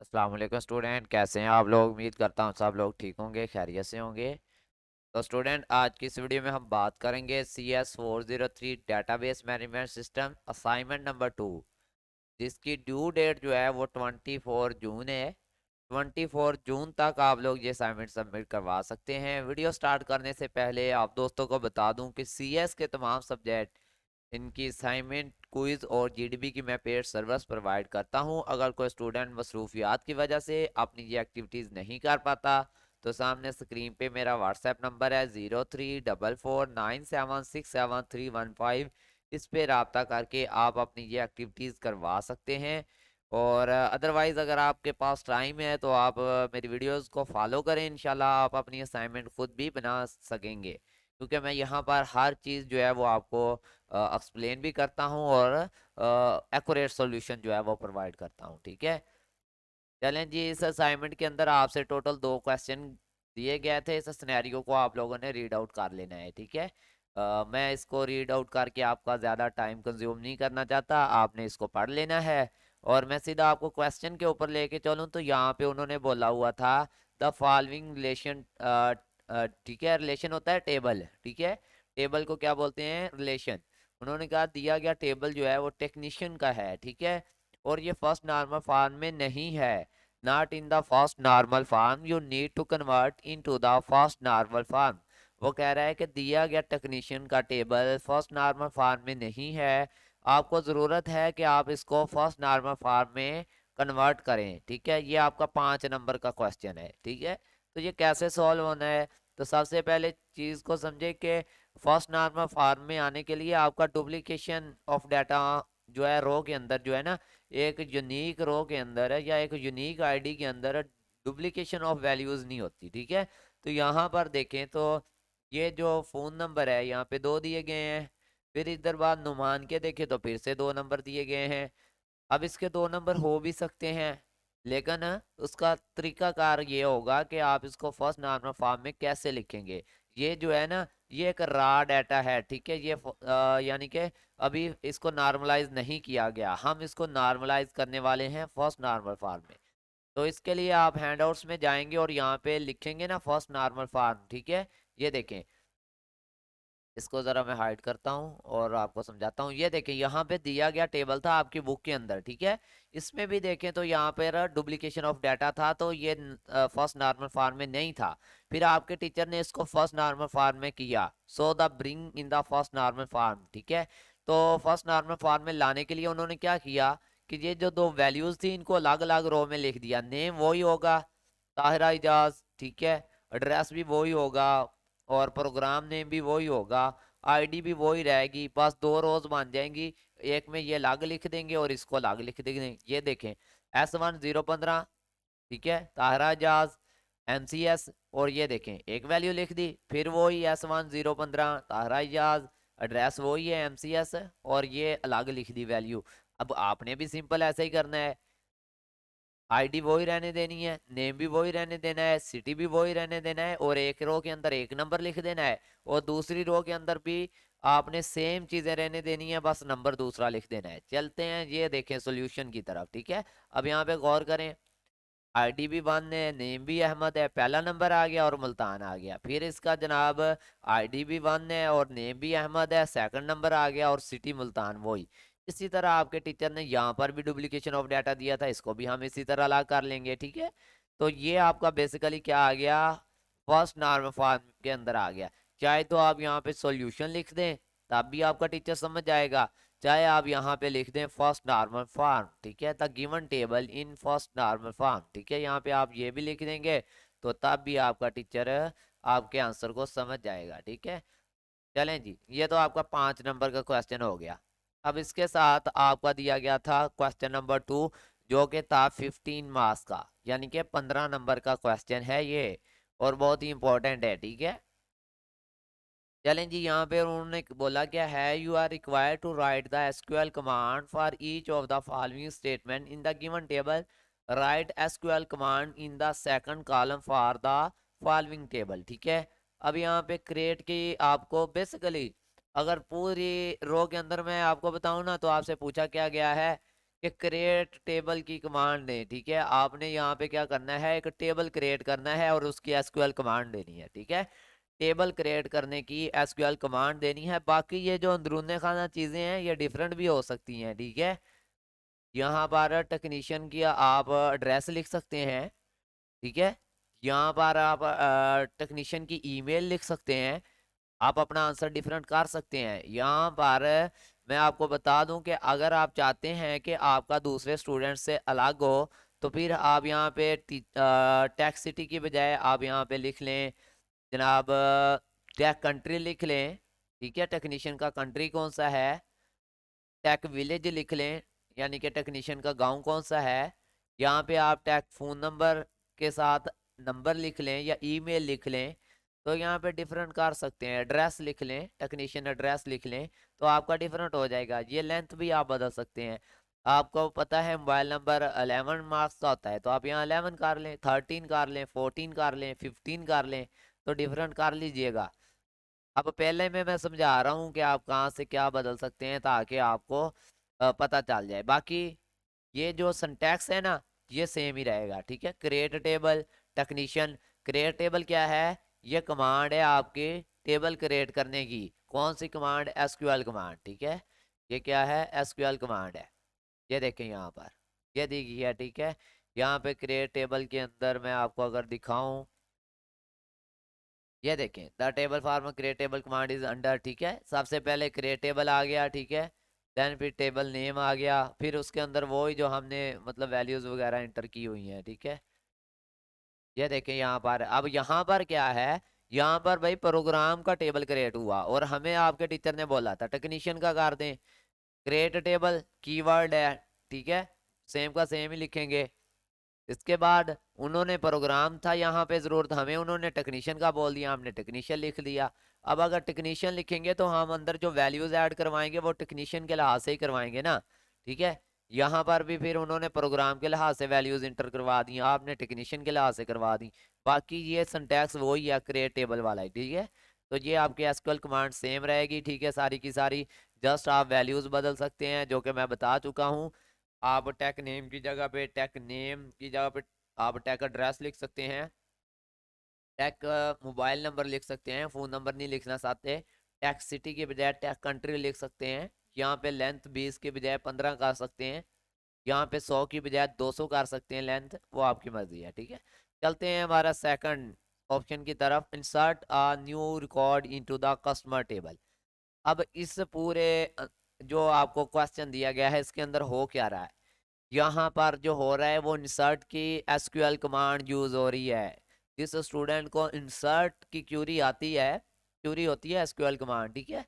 अस्सलाम वालेकुम स्टूडेंट, कैसे हैं आप लोग। उम्मीद करता हूँ सब लोग ठीक होंगे, खैरियत से होंगे। तो स्टूडेंट, आज की इस वीडियो में हम बात करेंगे CS403 database management system assignment number 2, जिसकी ड्यू डेट जो है वो 24 जून है। 24 जून तक आप लोग ये असाइनमेंट सबमिट करवा सकते हैं। वीडियो स्टार्ट करने से पहले आप दोस्तों को बता दूं कि CS के तमाम सब्जेक्ट, इनकी असाइनमेंट, क्विज और जीडीबी की मैं पेड सर्विस प्रोवाइड करता हूं। अगर कोई स्टूडेंट मसरूफियात की वजह से अपनी ये एक्टिविटीज़ नहीं कर पाता तो सामने स्क्रीन पे मेरा व्हाट्सएप नंबर है 034497673115। इस पे रब्ता करके आप अपनी ये एक्टिविटीज़ करवा सकते हैं। और अदरवाइज़ अगर आपके पास टाइम है तो आप मेरी वीडियोस को फॉलो करें। इंशाल्लाह आप अपनी असाइनमेंट खुद भी बना सकेंगे, क्योंकि मैं यहाँ पर हर चीज़ जो है वो आपको एक्सप्लेन भी करता हूँ और एक्यूरेट सॉल्यूशन जो है वो प्रोवाइड करता हूँ। ठीक है, चलें जी। इस असाइनमेंट के अंदर आपसे टोटल 2 क्वेश्चन दिए गए थे। इस सिनेरियो को आप लोगों ने रीड आउट कर लेना है। ठीक है, मैं इसको रीड आउट करके आपका ज़्यादा टाइम कंज्यूम नहीं करना चाहता, आपने इसको पढ़ लेना है। और मैं सीधा आपको क्वेश्चन के ऊपर लेके चलूँ तो यहाँ पे उन्होंने बोला हुआ था द फॉलोइंग रिलेशन। ठीक है, रिलेशन होता है टेबल। ठीक है, टेबल को क्या बोलते हैं? रिलेशन। उन्होंने कहा दिया गया टेबल जो है वो टेक्नीशियन का है। ठीक है, और ये फर्स्ट नॉर्मल फॉर्म में नहीं है। Not in the first normal form, you need to convert into the first normal form. वो कह रहा है कि दिया गया टेक्नीशियन का टेबल फर्स्ट नॉर्मल फॉर्म में नहीं है, आपको ज़रूरत है कि आप इसको फर्स्ट नॉर्मल फॉर्म में कन्वर्ट करें। ठीक है, ये आपका 5 नंबर का क्वेश्चन है। ठीक है, तो ये कैसे सॉल्व होना है? तो सबसे पहले चीज़ को समझे कि फर्स्ट नॉर्मल फॉर्म में आने के लिए आपका डुप्लीकेशन ऑफ डाटा जो है रो के अंदर जो है ना, एक यूनिक रो के अंदर है या एक यूनिक आईडी के अंदर डुप्लीकेशन ऑफ वैल्यूज नहीं होती। ठीक है, तो यहाँ पर देखें तो ये जो फ़ोन नंबर है यहाँ पे 2 दिए गए हैं, फिर इधर बाद नुमान के देखें तो फिर से 2 नंबर दिए गए हैं। अब इसके 2 नंबर हो भी सकते हैं, लेकिन उसका तरीकाकार ये होगा कि आप इसको फर्स्ट नॉर्मल फॉर्म में कैसे लिखेंगे। ये जो है ना, ये एक रा डाटा है। ठीक है, ये यानी कि अभी इसको नॉर्मलाइज नहीं किया गया, हम इसको नॉर्मलाइज करने वाले हैं फर्स्ट नॉर्मल फॉर्म में। तो इसके लिए आप हैंडआउट्स में जाएंगे और यहाँ पे लिखेंगे ना फर्स्ट नॉर्मल फॉर्म। ठीक है, ये देखें, इसको ज़रा मैं हाइड करता हूँ और आपको समझाता हूँ। ये देखें, यहाँ पे दिया गया टेबल था आपकी बुक के अंदर। ठीक है, इसमें भी देखें तो यहाँ पर डुप्लीकेशन ऑफ डाटा था, तो ये फर्स्ट नॉर्मल फॉर्म में नहीं था। फिर आपके टीचर ने इसको फर्स्ट नॉर्मल फॉर्म में किया, so the bring in the first normal form. ठीक है, तो फर्स्ट नॉर्मल फॉर्म में लाने के लिए उन्होंने क्या किया कि ये जो 2 वैल्यूज़ थी इनको अलग अलग रो में लिख दिया। नेम वही होगा, ताहिरा इजाज। ठीक है, एड्रेस भी वही होगा और प्रोग्राम नेम भी वही होगा, आईडी भी वही रहेगी, बस 2 रोज बन जाएंगी। एक में ये अलग लिख देंगे और इसको अलग लिख देंगे। ये देखें, S1015, ठीक है, ताहरा एजाज MCS, और ये देखें एक वैल्यू लिख दी, फिर वही S1015 ताहरा एजाज, एड्रेस वही है MCS, और ये अलग लिख दी वैल्यू। अब आपने भी सिंपल ऐसे ही करना है, आईडी वही रहने देनी है, नेम भी वही रहने देना है, सिटी भी वही रहने देना है, और एक रो के अंदर एक नंबर लिख देना है और दूसरी रो के अंदर भी आपने सेम चीजें रहने देनी है, बस नंबर दूसरा लिख देना है। चलते हैं, ये देखें सोल्यूशन की तरफ। ठीक है, अब यहाँ पे गौर करें, आईडी भी 1 है, नेम भी अहमद है, पहला नंबर आ गया और मुल्तान आ गया। फिर इसका जनाब आईडी भी 1 है और नेम भी अहमद है, सेकंड नंबर आ गया और सिटी मुल्तान वही। इसी तरह आपके टीचर ने यहाँ पर भी डुप्लीकेशन ऑफ डाटा दिया था, इसको भी हम इसी तरह अलग कर लेंगे। ठीक है, तो ये आपका बेसिकली क्या आ गया, फर्स्ट नॉर्मल फॉर्म के अंदर आ गया। चाहे तो आप यहाँ पे सॉल्यूशन लिख दें, तब भी आपका टीचर समझ जाएगा, चाहे आप यहाँ पे लिख दें फर्स्ट नॉर्मल फॉर्म। ठीक है, the given table in first normal form. ठीक है, यहाँ पे आप ये भी लिख देंगे तो तब भी आपका टीचर आपके आंसर को समझ जाएगा। ठीक है, चलें जी, ये तो आपका 5 नंबर का क्वेश्चन हो गया। अब इसके साथ आपका दिया गया था क्वेश्चन नंबर 2, जो कि था 15 मार्क्स का, यानी कि 15 नंबर का क्वेश्चन है ये, और बहुत ही इंपॉर्टेंट है। ठीक है, चलें जी, यहाँ पे उन्होंने बोला क्या है, you are required to write the SQL command for each of the following statement in the given table. Write SQL command in the second column for the following table. ठीक है, अब यहाँ पे क्रिएट की आपको बेसिकली, अगर पूरी रो के अंदर मैं आपको बताऊं ना, तो आपसे पूछा क्या गया है कि क्रिएट टेबल की कमांड दें, ठीक है। आपने यहाँ पे क्या करना है, एक टेबल क्रिएट करना है और उसकी एसक्यूएल कमांड देनी है, ठीक है। टेबल क्रिएट करने की एसक्यूएल कमांड देनी है। बाकी ये जो अंदरूनी खाना चीज़ें हैं ये डिफरेंट भी हो सकती हैं, ठीक है। यहाँ पर टेक्नीशियन की आप एड्रेस लिख सकते हैं, ठीक है। यहाँ पर आप टेक्नीशियन की ईमेल लिख सकते हैं। आप अपना आंसर डिफरेंट कर सकते हैं। यहाँ पर मैं आपको बता दूं कि अगर आप चाहते हैं कि आपका दूसरे स्टूडेंट से अलग हो तो फिर आप यहाँ पे टेक सिटी की बजाय आप यहाँ पे लिख लें जनाब, टेक कंट्री लिख लें, ठीक है। टेक्नीशियन का कंट्री कौन सा है, टेक विलेज लिख लें, यानी कि टेक्नीशियन का गांव कौन सा है। यहाँ पे आप टेक फ़ोन नंबर के साथ नंबर लिख लें या ईमेल लिख लें, तो यहाँ पे डिफरेंट कर सकते हैं। एड्रेस लिख लें, टेक्नीशियन एड्रेस लिख लें, तो आपका डिफरेंट हो जाएगा। ये लेंथ भी आप बदल सकते हैं। आपको पता है मोबाइल नंबर 11 मार्क्स का होता है, तो आप यहाँ 11 कर लें, 13 कर लें, 14 कर लें, 15 कर लें, तो डिफरेंट कर लीजिएगा। अब पहले में मैं समझा रहा हूँ कि आप कहाँ से क्या बदल सकते हैं ताकि आपको पता चल जाए। बाकी ये जो सिंटैक्स है ना ये सेम ही रहेगा, ठीक है। Create table, technician. Create table क्या है, ये कमांड है आपके टेबल क्रिएट करने की। कौन सी कमांड, एसक्यूएल कमांड, ठीक है। ये क्या है, एसक्यूएल कमांड है। ये देखें यहाँ पर ये दी गई है, ठीक है। यहाँ पे क्रिएट टेबल के अंदर मैं आपको अगर दिखाऊं, ये देखें the table form create table command is under, ठीक है। सबसे पहले क्रिएट टेबल आ गया, ठीक है। देन फिर टेबल नेम आ गया, फिर उसके अंदर वही जो हमने मतलब वैल्यूज वगैरह इंटर की हुई हैं, ठीक है। ये देखें यहाँ पर, अब यहाँ पर क्या है, यहाँ पर भाई प्रोग्राम का टेबल क्रिएट हुआ और हमें आपके टीचर ने बोला था टेक्नीशियन का कर दें। क्रिएट टेबल कीवर्ड है, ठीक है, सेम का सेम ही लिखेंगे। इसके बाद उन्होंने प्रोग्राम था यहाँ पे जरूरत हमें, उन्होंने टेक्नीशियन का बोल दिया, हमने टेक्नीशियन लिख दिया। अब अगर टेक्नीशियन लिखेंगे तो हम अंदर जो वैल्यूज ऐड करवाएंगे वो टेक्नीशियन के लिहाज से ही करवाएंगे ना, ठीक है। यहाँ पर भी फिर उन्होंने प्रोग्राम के लिहाज से वैल्यूज इंटर करवा दी, आपने टेक्नीशियन के लिहाज से करवा दी। बाकी ये सिंटैक्स वही है क्रिएट टेबल वाला ही, ठीक है। तो ये आपकी एसक्यूएल कमांड सेम रहेगी, ठीक है, सारी की सारी। जस्ट आप वैल्यूज बदल सकते हैं जो कि मैं बता चुका हूँ। आप टेक नेम की जगह पे, टेक नेम की जगह पे आप टैग एड्रेस लिख सकते हैं। टैग मोबाइल नंबर लिख सकते हैं, फ़ोन नंबर नहीं लिखना चाहते। टैग सिटी के बजाय टैग कंट्री लिख सकते हैं। यहाँ पे लेंथ 20 के बजाय 15 कर सकते हैं। यहाँ पे 100 की बजाय 200 कर सकते हैं लेंथ, वो आपकी मर्जी है, ठीक है। चलते हैं हमारा सेकंड ऑप्शन की तरफ, insert a new record into the customer table. अब इस पूरे जो आपको क्वेश्चन दिया गया है इसके अंदर हो क्या रहा है, यहाँ पर जो हो रहा है वो इंसर्ट की एसक्यूएल कमांड यूज हो रही है। जिस स्टूडेंट को इंसर्ट की क्यूरी आती है, क्यूरी होती है एसक्यूएल कमांड, ठीक है,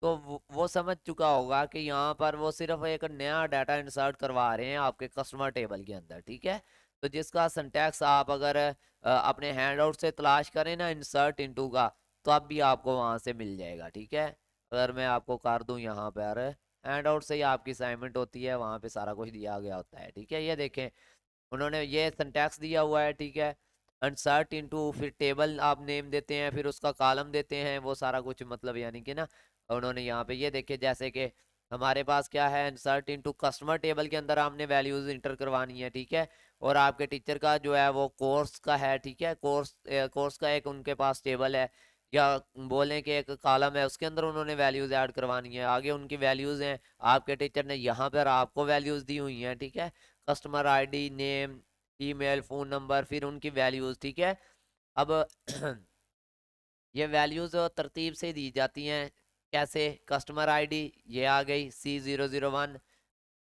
तो वो समझ चुका होगा कि यहाँ पर वो सिर्फ एक नया डाटा इंसर्ट करवा रहे हैं आपके कस्टमर टेबल के अंदर, ठीक है। तो जिसका सिंटैक्स आप अगर अपने हैंड आउट से तलाश करें ना इंसर्ट इनटू का, तो अब भी आपको वहां से मिल जाएगा, ठीक है। अगर मैं आपको कर दूं यहाँ पर, हैंड आउट से ही आपकी असाइनमेंट होती है, वहाँ पे सारा कुछ दिया गया होता है, ठीक है। ये देखें उन्होंने ये सिंटैक्स दिया हुआ है, ठीक है। इंसर्ट इनटू, फिर टेबल आप नेम देते हैं, फिर उसका कॉलम देते हैं, वो सारा कुछ मतलब यानी कि ना उन्होंने यहाँ पे ये देखे जैसे कि हमारे पास क्या है, इंसर्ट इनटू कस्टमर टेबल के अंदर हमने वैल्यूज इंटर करवानी है, ठीक है। और आपके टीचर का जो है वो कोर्स का है, ठीक है, कोर्स का एक उनके पास टेबल है, या बोलें कि एक कॉलम है, उसके अंदर उन्होंने वैल्यूज ऐड करवानी है। आगे उनकी वैल्यूज हैं, आपके टीचर ने यहाँ पर आपको वैल्यूज दी हुई हैं, ठीक है। Customer ID, name, email, phone number, फिर उनकी वैल्यूज, ठीक है। अब ये वैल्यूज तरतीब से दी जाती हैं। कैसे, कस्टमर आईडी ये आ गई C001,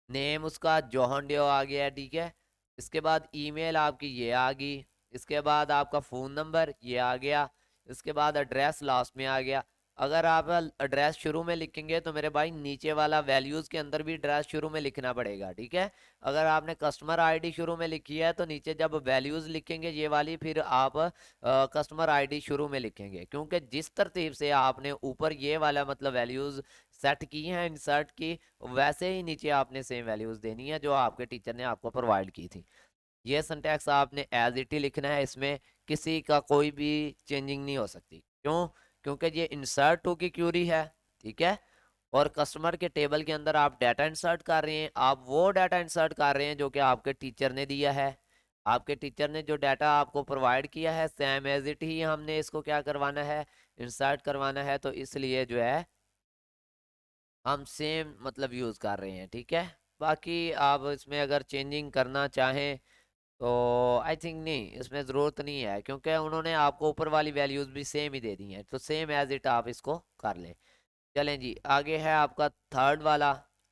नेम उसका जोहन डियो आ गया, ठीक है। इसके बाद ईमेल आपकी ये आ गई, इसके बाद आपका फ़ोन नंबर ये आ गया, इसके बाद एड्रेस लास्ट में आ गया। अगर आप एड्रेस शुरू में लिखेंगे तो मेरे भाई नीचे वाला वैल्यूज़ के अंदर भी एड्रेस शुरू में लिखना पड़ेगा, ठीक है। अगर आपने कस्टमर आईडी शुरू में लिखी है तो नीचे जब वैल्यूज़ लिखेंगे ये वाली, फिर आप कस्टमर आईडी शुरू में लिखेंगे, क्योंकि जिस तरतीब से आपने ऊपर ये वाला मतलब वैल्यूज़ सेट की हैं इंसर्ट की, वैसे ही नीचे आपने सेम वैल्यूज देनी है जो आपके टीचर ने आपको प्रोवाइड की थी। ये सिंटैक्स आपने एज इट ही लिखना है, इसमें किसी का कोई भी चेंजिंग नहीं हो सकती। क्यों, क्योंकि ये इंसर्ट टू की क्यूरी है, ठीक है। और कस्टमर के टेबल के अंदर आप डाटा इंसर्ट कर रहे हैं, आप वो डाटा इंसर्ट कर रहे हैं जो कि आपके टीचर ने दिया है। आपके टीचर ने जो डाटा आपको प्रोवाइड किया है सेम एज इट ही हमने इसको क्या करवाना है, इंसर्ट करवाना है। तो इसलिए जो है हम सेम मतलब यूज़ कर रहे हैं, ठीक है। बाकी आप इसमें अगर चेंजिंग करना चाहें तो आई थिंक नहीं, इसमें ज़रूरत नहीं है, क्योंकि उन्होंने आपको ऊपर वाली वैल्यूज़ भी सेम ही दे दी हैं, तो सेम एज इट आप इसको कर लें। चलें जी, आगे है आपका थर्ड वाला।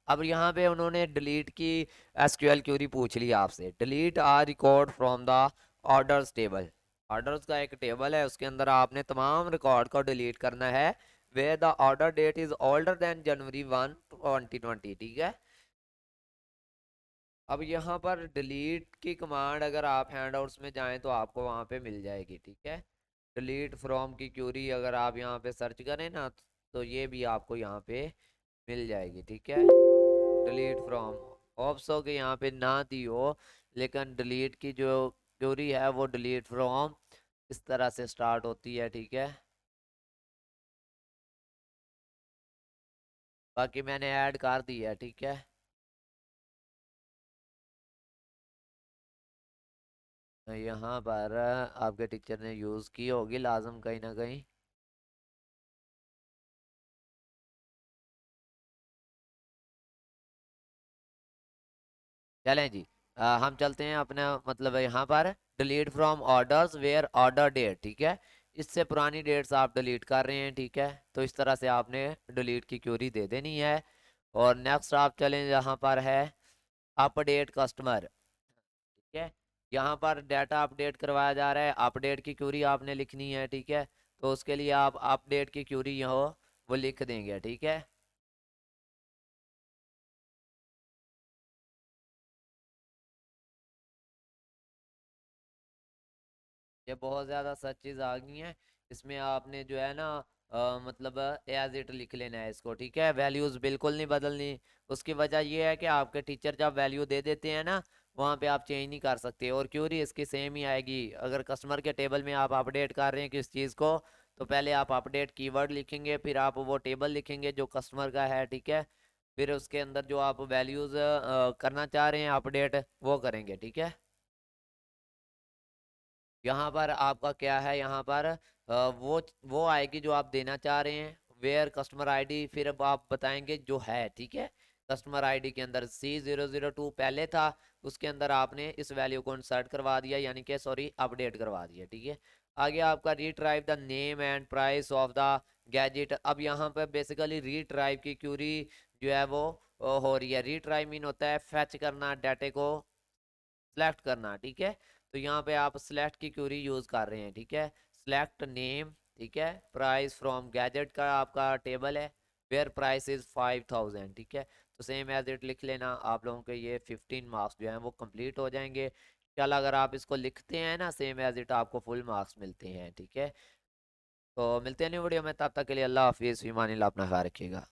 अब यहाँ पे उन्होंने डिलीट की एसक्यूएल क्यूरी पूछ ली आपसे, delete are record from the orders table. Orders का एक टेबल है, उसके अंदर आपने तमाम रिकॉर्ड को डिलीट करना है where the order date is older than January 1 2020, ठीक है। अब यहाँ पर डिलीट की कमांड अगर आप हैंडआउट्स में जाएं तो आपको वहाँ पे मिल जाएगी, ठीक है। डिलीट फ्रॉम की क्यूरी अगर आप यहाँ पे सर्च करें ना तो ये भी आपको यहाँ पे मिल जाएगी, ठीक है। डिलीट फ्रॉम ऑप्शो के यहाँ पे ना दी हो, लेकिन डिलीट की जो क्यूरी है वो डिलीट फ्रॉम इस तरह से स्टार्ट होती है, ठीक है। बाकी मैंने ऐड कर दी है, ठीक है। यहाँ पर आपके टीचर ने यूज़ की होगी लाजम कहीं ना कहीं। चलें जी, हम चलते हैं अपने मतलब यहाँ पर delete from orders where order date, ठीक है। इससे पुरानी डेट्स आप डिलीट कर रहे हैं, ठीक है। तो इस तरह से आपने डिलीट की क्यूरी दे देनी है। और नेक्स्ट आप चलें, यहाँ पर है अपडेट कस्टमर, ठीक है। यहाँ पर डाटा अपडेट करवाया जा रहा है, अपडेट की क्यूरी आपने लिखनी है, ठीक है। तो उसके लिए आप अपडेट की क्यूरी यहाँ वो लिख देंगे, ठीक है। ये बहुत ज़्यादा सच चीज़ आ गई है। इसमें आपने जो है ना मतलब एज इट लिख लेना है इसको, ठीक है। वैल्यूज़ बिल्कुल नहीं बदलनी। उसकी वजह ये है कि आपके टीचर जब वैल्यू दे देते हैं ना, वहाँ पे आप चेंज नहीं कर सकते, और क्यूरी इसकी सेम ही आएगी। अगर कस्टमर के टेबल में आप अपडेट कर रहे हैं किस चीज़ को, तो पहले आप अपडेट कीवर्ड लिखेंगे, फिर आप वो टेबल लिखेंगे जो कस्टमर का है, ठीक है। फिर उसके अंदर जो आप वैल्यूज़ करना चाह रहे हैं अपडेट वो करेंगे, ठीक है। यहाँ पर आपका क्या है, यहाँ पर वो आएगी जो आप देना चाह रहे हैं, वेयर कस्टमर आईडी, फिर अब आप बताएंगे जो है, ठीक है। कस्टमर आईडी के अंदर C002 पहले था, उसके अंदर आपने इस वैल्यू को इंसर्ट करवा दिया, यानी कि सॉरी अपडेट करवा दिया, ठीक है। आगे आपका retrieve the name and price of the gadget. अब यहाँ पर बेसिकली रिट्राइव की क्यूरी जो है वो हो रही है। रिट्राइव मीन होता है फैच करना, डाटे को सेलेक्ट करना, ठीक है। तो यहाँ पे आप सेलेक्ट की क्यूरी यूज कर रहे हैं, ठीक है। सेलेक्ट नेम, ठीक है। प्राइस फ्रॉम गैजेट का आपका टेबल है, वेयर प्राइस इज 5000, ठीक है। तो सेम एज इट लिख लेना, आप लोगों के ये 15 मार्क्स जो हैं वो कंप्लीट हो जाएंगे। चल अगर आप इसको लिखते हैं ना सेम एज इट, आपको फुल मार्क्स मिलते हैं, ठीक है। तो मिलते हैं न्यू वीडियो में, तब तक के लिए अल्लाह हाफिज़, फ़ी अमान अल्लाह, अपना ख्याल रखिएगा।